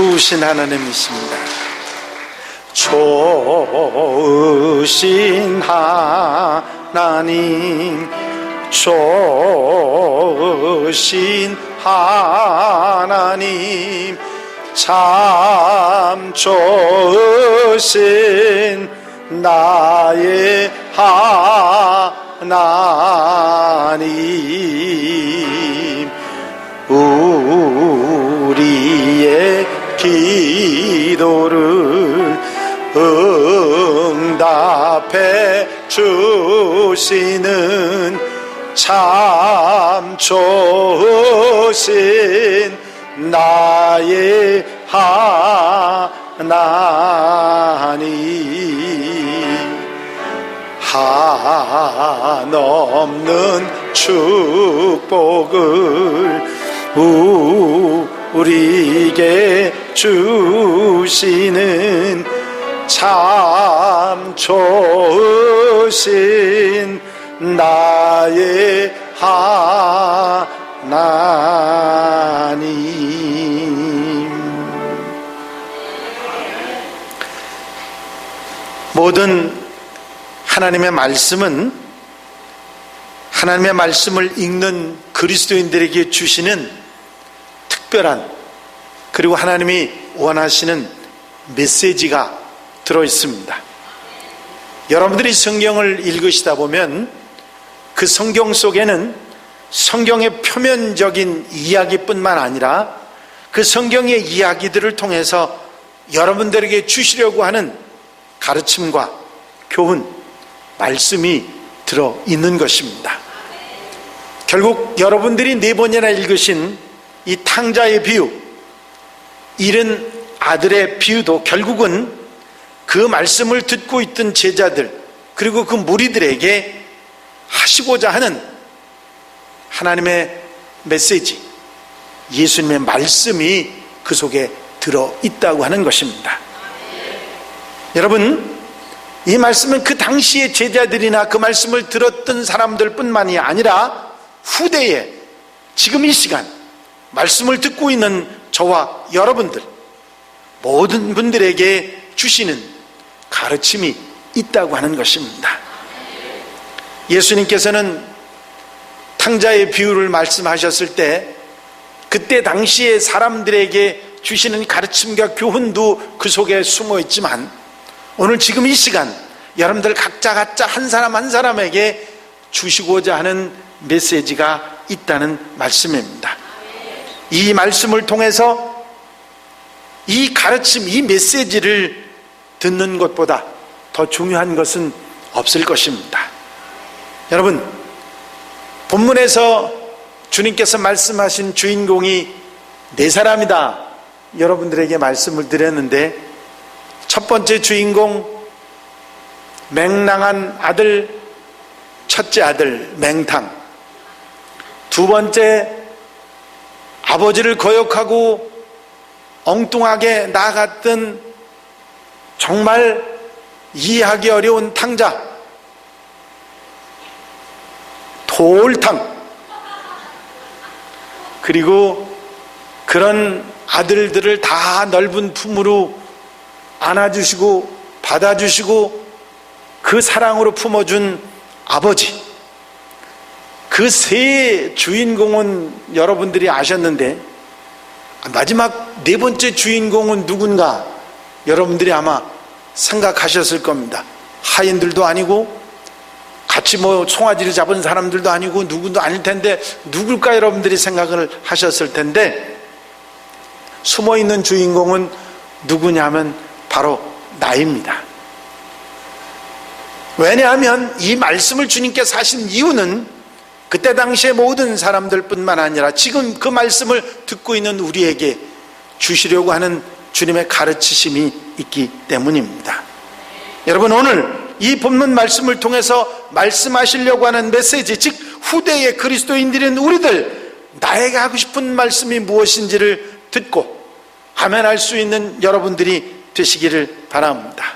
좋으신 하나님이십니다. 좋으신 하나님, 좋으신 하나님, 참 좋으신 나의 하나님, 우리의 기도를 응답해 주시는 참 좋으신 나의 하나님, 한없는 축복을 우리에게 주시는 참 좋으신 나의 하나님. 모든 하나님의 말씀은 하나님의 말씀을 읽는 그리스도인들에게 주시는 특별한, 그리고 하나님이 원하시는 메시지가 들어있습니다. 여러분들이 성경을 읽으시다 보면 그 성경 속에는 성경의 표면적인 이야기뿐만 아니라 그 성경의 이야기들을 통해서 여러분들에게 주시려고 하는 가르침과 교훈, 말씀이 들어있는 것입니다. 결국 여러분들이 4번이나 읽으신 이 탕자의 비유, 잃은 아들의 비유도 결국은 그 말씀을 듣고 있던 제자들, 그리고 그 무리들에게 하시고자 하는 하나님의 메시지, 예수님의 말씀이 그 속에 들어있다고 하는 것입니다. 여러분, 이 말씀은 그 당시의 제자들이나 그 말씀을 들었던 사람들 뿐만이 아니라 후대에, 지금 이 시간 말씀을 듣고 있는 저와 여러분들, 모든 분들에게 주시는 가르침이 있다고 하는 것입니다. 예수님께서는 탕자의 비유를 말씀하셨을 때 그때 당시에 사람들에게 주시는 가르침과 교훈도 그 속에 숨어 있지만, 오늘 지금 이 시간 여러분들 각자 한 사람 한 사람에게 주시고자 하는 메시지가 있다는 말씀입니다. 이 말씀을 통해서 이 가르침, 이 메시지를 듣는 것보다 더 중요한 것은 없을 것입니다. 여러분, 본문에서 주님께서 말씀하신 주인공이 4사람이다 여러분들에게 말씀을 드렸는데, 첫 번째 주인공 맹랑한 아들, 첫째 아들 맹탕, 두 번째 아버지를 거역하고 엉뚱하게 나아갔던 정말 이해하기 어려운 탕자, 돌탕, 그리고 그런 아들들을 다 넓은 품으로 안아주시고 받아주시고 그 사랑으로 품어준 아버지, 그 세 주인공은 여러분들이 아셨는데, 마지막 4번째 주인공은 누군가 여러분들이 아마 생각하셨을 겁니다. 하인들도 아니고 같이 송아지를 잡은 사람들도 아니고 누구도 아닐 텐데 누굴까 여러분들이 생각을 하셨을 텐데, 숨어있는 주인공은 누구냐면 바로 나입니다. 왜냐하면 이 말씀을 주님께서 하신 이유는 그때 당시에 모든 사람들 뿐만 아니라 지금 그 말씀을 듣고 있는 우리에게 주시려고 하는 주님의 가르치심이 있기 때문입니다. 여러분, 오늘 이 본문 말씀을 통해서 말씀하시려고 하는 메시지, 즉 후대의 그리스도인들인 우리들, 나에게 하고 싶은 말씀이 무엇인지를 듣고 아멘할 수 있는 여러분들이 되시기를 바랍니다.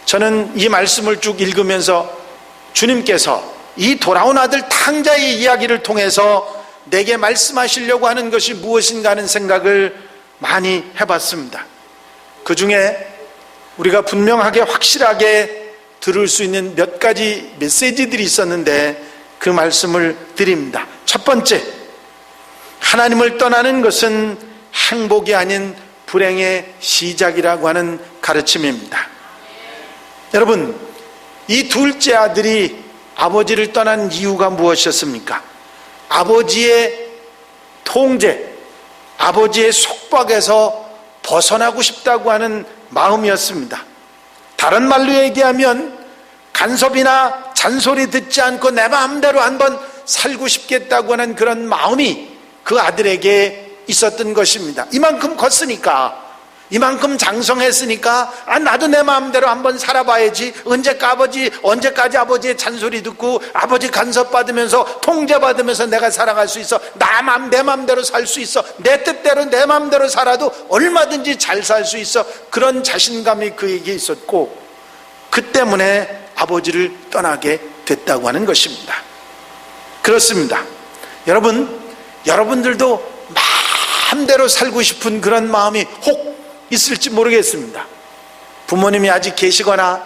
저는 이 말씀을 쭉 읽으면서 주님께서 이 돌아온 아들 탕자의 이야기를 통해서 내게 말씀하시려고 하는 것이 무엇인가 하는 생각을 많이 해봤습니다. 그 중에 우리가 분명하게 확실하게 들을 수 있는 몇 가지 메시지들이 있었는데 그 말씀을 드립니다. 첫 번째, 하나님을 떠나는 것은 행복이 아닌 불행의 시작이라고 하는 가르침입니다. 여러분, 이 둘째 아들이 아버지를 떠난 이유가 무엇이었습니까? 아버지의 통제, 아버지의 속박에서 벗어나고 싶다고 하는 마음이었습니다. 다른 말로 얘기하면 간섭이나 잔소리 듣지 않고 내 마음대로 한번 살고 싶겠다고 하는 그런 마음이 그 아들에게 있었던 것입니다. 이만큼 컸으니까, 이만큼 장성했으니까 나도 내 마음대로 한번 살아봐야지. 언제까지 아버지의 잔소리 듣고 아버지 간섭받으면서 통제받으면서 내가 살아갈 수 있어. 내 마음대로 살 수 있어. 내 뜻대로 내 마음대로 살아도 얼마든지 잘 살 수 있어. 그런 자신감이 그에게 있었고, 그 때문에 아버지를 떠나게 됐다고 하는 것입니다. 그렇습니다. 여러분들도 마음대로 살고 싶은 그런 마음이 혹 있을지 모르겠습니다. 부모님이 아직 계시거나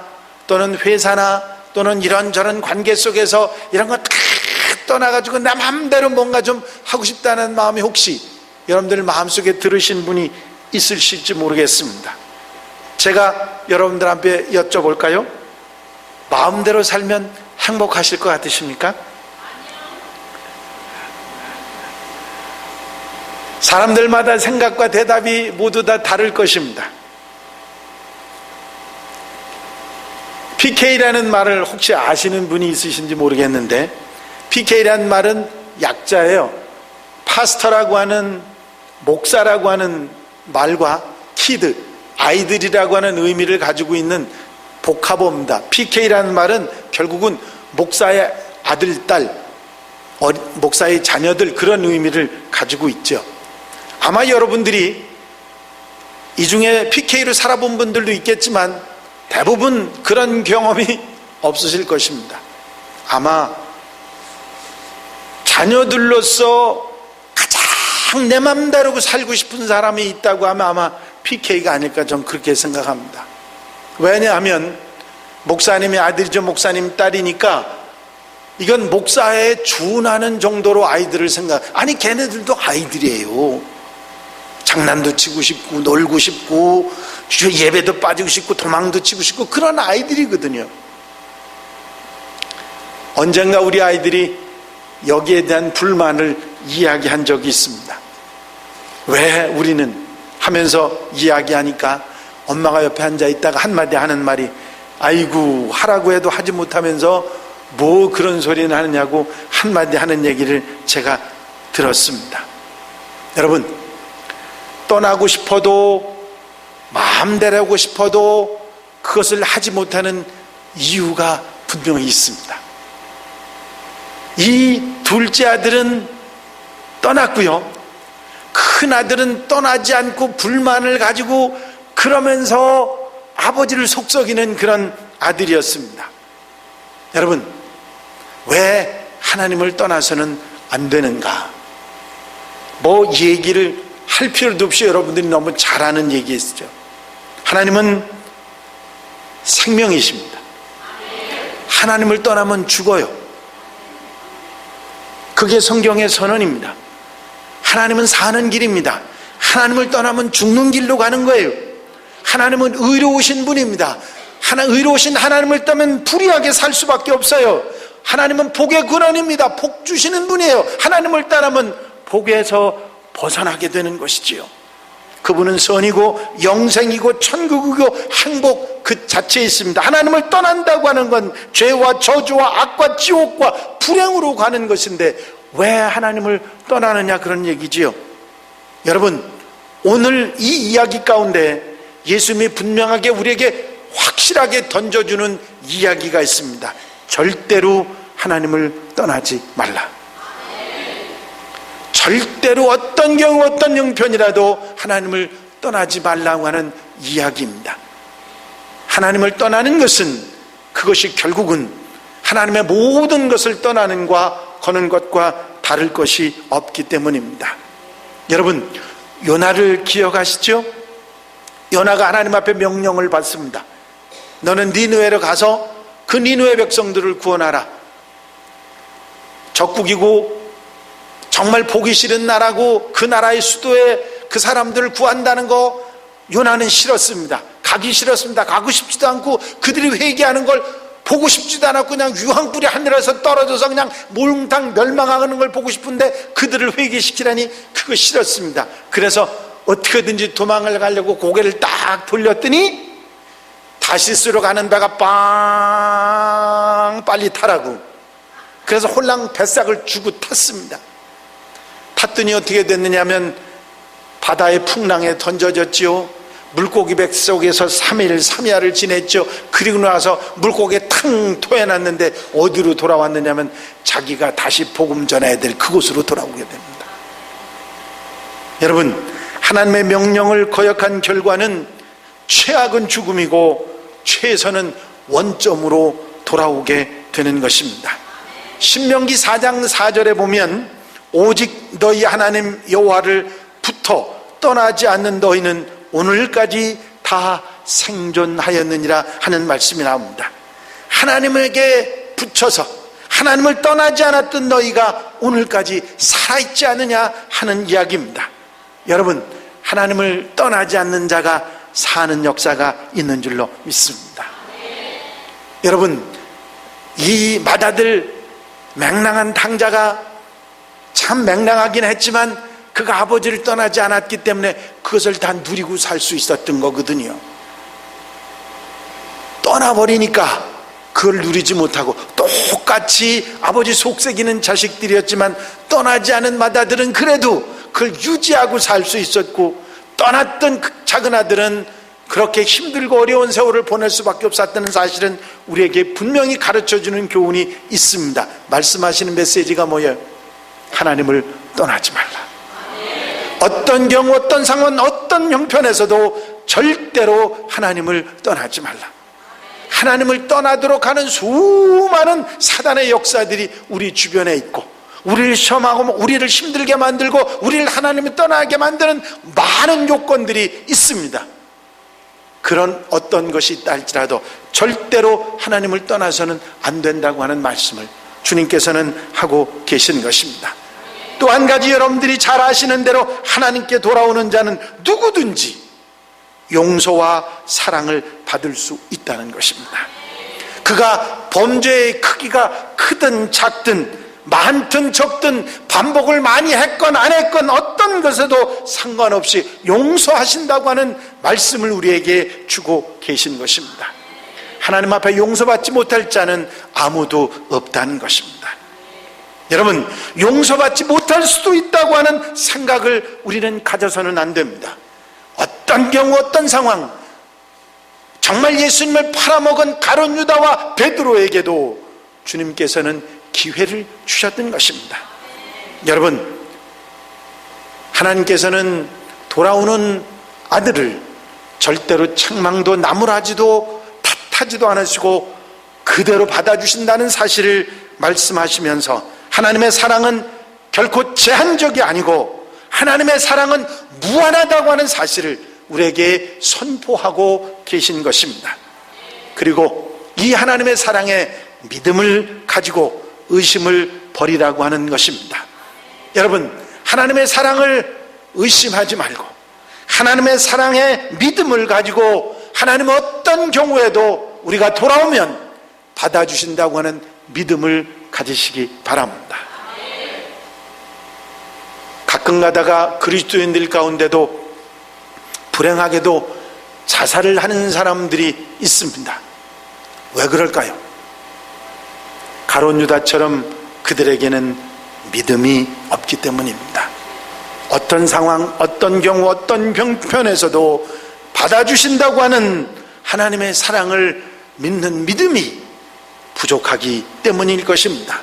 또는 회사나 또는 이런저런 관계 속에서 이런 거 다 떠나가지고 내 마음대로 뭔가 좀 하고 싶다는 마음이 혹시 여러분들 마음속에 들으신 분이 있으실지 모르겠습니다. 제가 여러분들 앞에 여쭤볼까요? 마음대로 살면 행복하실 것 같으십니까? 사람들마다 생각과 대답이 모두 다 다를 것입니다. PK라는 말을 혹시 아시는 분이 있으신지 모르겠는데, PK라는 말은 약자예요. 파스터라고 하는, 목사라고 하는 말과 키드, 아이들이라고 하는 의미를 가지고 있는 복합어입니다. PK라는 말은 결국은 목사의 아들, 딸, 목사의 자녀들, 그런 의미를 가지고 있죠. 아마 여러분들이 이 중에 PK로 살아본 분들도 있겠지만 대부분 그런 경험이 없으실 것입니다. 아마 자녀들로서 가장 내 맘대로 살고 싶은 사람이 있다고 하면 아마 PK가 아닐까, 저는 그렇게 생각합니다. 왜냐하면 목사님의 아들이죠, 목사님 딸이니까 이건 목사에 준하는 정도로 아이들을 아니 걔네들도 아이들이에요. 장난도 치고 싶고 놀고 싶고 예배도 빠지고 싶고 도망도 치고 싶고 그런 아이들이거든요. 언젠가 우리 아이들이 여기에 대한 불만을 이야기한 적이 있습니다. 왜 우리는 하면서 이야기하니까 엄마가 옆에 앉아 있다가 한마디 하는 말이, 아이고 하라고 해도 하지 못하면서 뭐 그런 소리는 하느냐고 한마디 하는 얘기를 제가 들었습니다. 여러분, 떠나고 싶어도 마음대로 하고 싶어도 그것을 하지 못하는 이유가 분명히 있습니다. 이 둘째 아들은 떠났고요, 큰 아들은 떠나지 않고 불만을 가지고 그러면서 아버지를 속썩이는 그런 아들이었습니다. 여러분, 왜 하나님을 떠나서는 안 되는가? 뭐 얘기를 할 필요도 없이 여러분들이 너무 잘 아는 얘기였죠. 하나님은 생명이십니다. 하나님을 떠나면 죽어요. 그게 성경의 선언입니다. 하나님은 사는 길입니다. 하나님을 떠나면 죽는 길로 가는 거예요. 하나님은 의로우신 분입니다. 의로우신 하나님을 떠나면 불의하게 살 수밖에 없어요. 하나님은 복의 근원입니다. 복 주시는 분이에요. 하나님을 떠나면 복에서 벗어나게 되는 것이지요. 그분은 선이고 영생이고 천국이고 행복 그 자체에 있습니다. 하나님을 떠난다고 하는 건 죄와 저주와 악과 지옥과 불행으로 가는 것인데 왜 하나님을 떠나느냐, 그런 얘기지요. 여러분, 오늘 이 이야기 가운데 예수님이 분명하게 우리에게 확실하게 던져주는 이야기가 있습니다. 절대로 하나님을 떠나지 말라. 절대로 어떤 경우 어떤 형편이라도 하나님을 떠나지 말라고 하는 이야기입니다. 하나님을 떠나는 것은 그것이 결국은 하나님의 모든 것을 떠나는 거는 것과 다를 것이 없기 때문입니다. 여러분, 요나를 기억하시죠? 요나가 하나님 앞에 명령을 받습니다. 너는 니느웨로 가서 그 니느웨 백성들을 구원하라. 적국이고 정말 보기 싫은 나라고 그 나라의 수도에 그 사람들을 구한다는 거 요나는 싫었습니다. 가기 싫었습니다. 가고 싶지도 않고 그들이 회개하는 걸 보고 싶지도 않았고 그냥 유황불이 하늘에서 떨어져서 그냥 몽땅 멸망하는 걸 보고 싶은데 그들을 회개시키라니 그거 싫었습니다. 그래서 어떻게든지 도망을 가려고 고개를 딱 돌렸더니 다시스로 가는 배가 빵 빨리 타라고. 그래서 홀랑 뱃삭을 주고 탔습니다. 탔더니 어떻게 됐느냐면 바다의 풍랑에 던져졌지요. 물고기 배 속에서 3일 3야를 지냈죠. 그리고 나서 물고기에 탕 토해놨는데 어디로 돌아왔느냐면 자기가 다시 복음 전해야 될 그곳으로 돌아오게 됩니다. 여러분, 하나님의 명령을 거역한 결과는 최악은 죽음이고 최선은 원점으로 돌아오게 되는 것입니다. 신명기 4장 4절에 보면 오직 너희 하나님 여호와를 붙어 떠나지 않는 너희는 오늘까지 다 생존하였느니라 하는 말씀이 나옵니다. 하나님에게 붙여서 하나님을 떠나지 않았던 너희가 오늘까지 살아있지 않느냐 하는 이야기입니다. 여러분, 하나님을 떠나지 않는 자가 사는 역사가 있는 줄로 믿습니다. 여러분, 이 맏아들 맹랑한 당자가 참 맹랑하긴 했지만 그가 아버지를 떠나지 않았기 때문에 그것을 다 누리고 살 수 있었던 거거든요. 떠나버리니까 그걸 누리지 못하고 똑같이 아버지 속삭이는 자식들이었지만 떠나지 않은 맏아들은 그래도 그걸 유지하고 살 수 있었고 떠났던 그 작은 아들은 그렇게 힘들고 어려운 세월을 보낼 수밖에 없었다는 사실은 우리에게 분명히 가르쳐주는 교훈이 있습니다. 말씀하시는 메시지가 뭐예요? 하나님을 떠나지 말라. 어떤 경우 어떤 상황 어떤 형편에서도 절대로 하나님을 떠나지 말라. 하나님을 떠나도록 하는 수많은 사단의 역사들이 우리 주변에 있고 우리를 시험하고 우리를 힘들게 만들고 우리를 하나님을 떠나게 만드는 많은 요건들이 있습니다. 그런 어떤 것이 있다 할지라도 절대로 하나님을 떠나서는 안 된다고 하는 말씀을 주님께서는 하고 계신 것입니다. 또 한 가지, 여러분들이 잘 아시는 대로 하나님께 돌아오는 자는 누구든지 용서와 사랑을 받을 수 있다는 것입니다. 그가 범죄의 크기가 크든 작든 많든 적든 반복을 많이 했건 안 했건 어떤 것에도 상관없이 용서하신다고 하는 말씀을 우리에게 주고 계신 것입니다. 하나님 앞에 용서받지 못할 자는 아무도 없다는 것입니다. 여러분, 용서받지 못할 수도 있다고 하는 생각을 우리는 가져서는 안 됩니다. 어떤 경우 어떤 상황, 정말 예수님을 팔아먹은 가룟 유다와 베드로에게도 주님께서는 기회를 주셨던 것입니다. 여러분, 하나님께서는 돌아오는 아들을 절대로 책망도 나무라지도 탓하지도 않으시고 그대로 받아주신다는 사실을 말씀하시면서 하나님의 사랑은 결코 제한적이 아니고 하나님의 사랑은 무한하다고 하는 사실을 우리에게 선포하고 계신 것입니다. 그리고 이 하나님의 사랑에 믿음을 가지고 의심을 버리라고 하는 것입니다. 여러분, 하나님의 사랑을 의심하지 말고 하나님의 사랑에 믿음을 가지고 하나님 어떤 경우에도 우리가 돌아오면 받아주신다고 하는 믿음을 가지시기 바랍니다. 가끔 가다가 그리스도인들 가운데도 불행하게도 자살을 하는 사람들이 있습니다. 왜 그럴까요? 가룟 유다처럼 그들에게는 믿음이 없기 때문입니다. 어떤 상황, 어떤 경우, 어떤 병편에서도 받아주신다고 하는 하나님의 사랑을 믿는 믿음이 부족하기 때문일 것입니다.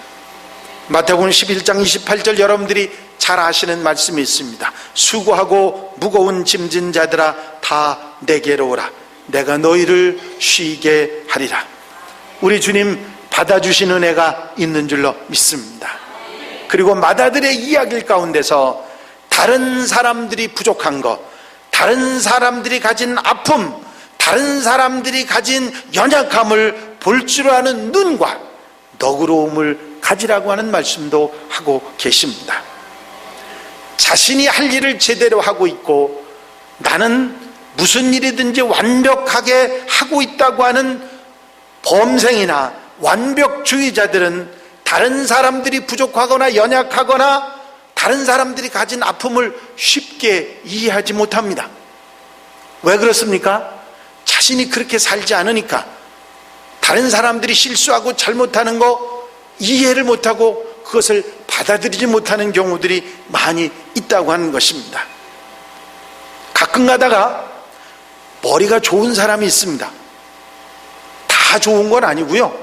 마태복음 11장 28절 여러분들이 잘 아시는 말씀이 있습니다. 수고하고 무거운 짐진 자들아 다 내게로 오라. 내가 너희를 쉬게 하리라. 우리 주님 받아주신 은혜가 있는 줄로 믿습니다. 그리고 맏아들의 이야기 가운데서 다른 사람들이 부족한 것, 다른 사람들이 가진 아픔, 다른 사람들이 가진 연약함을 볼 줄 아는 눈과 너그러움을 가지라고 하는 말씀도 하고 계십니다. 자신이 할 일을 제대로 하고 있고 나는 무슨 일이든지 완벽하게 하고 있다고 하는 범생이나 완벽주의자들은 다른 사람들이 부족하거나 연약하거나 다른 사람들이 가진 아픔을 쉽게 이해하지 못합니다. 왜 그렇습니까? 자신이 그렇게 살지 않으니까. 다른 사람들이 실수하고 잘못하는 거 이해를 못하고 그것을 받아들이지 못하는 경우들이 많이 있다고 하는 것입니다. 가끔 가다가 머리가 좋은 사람이 있습니다. 다 좋은 건 아니고요.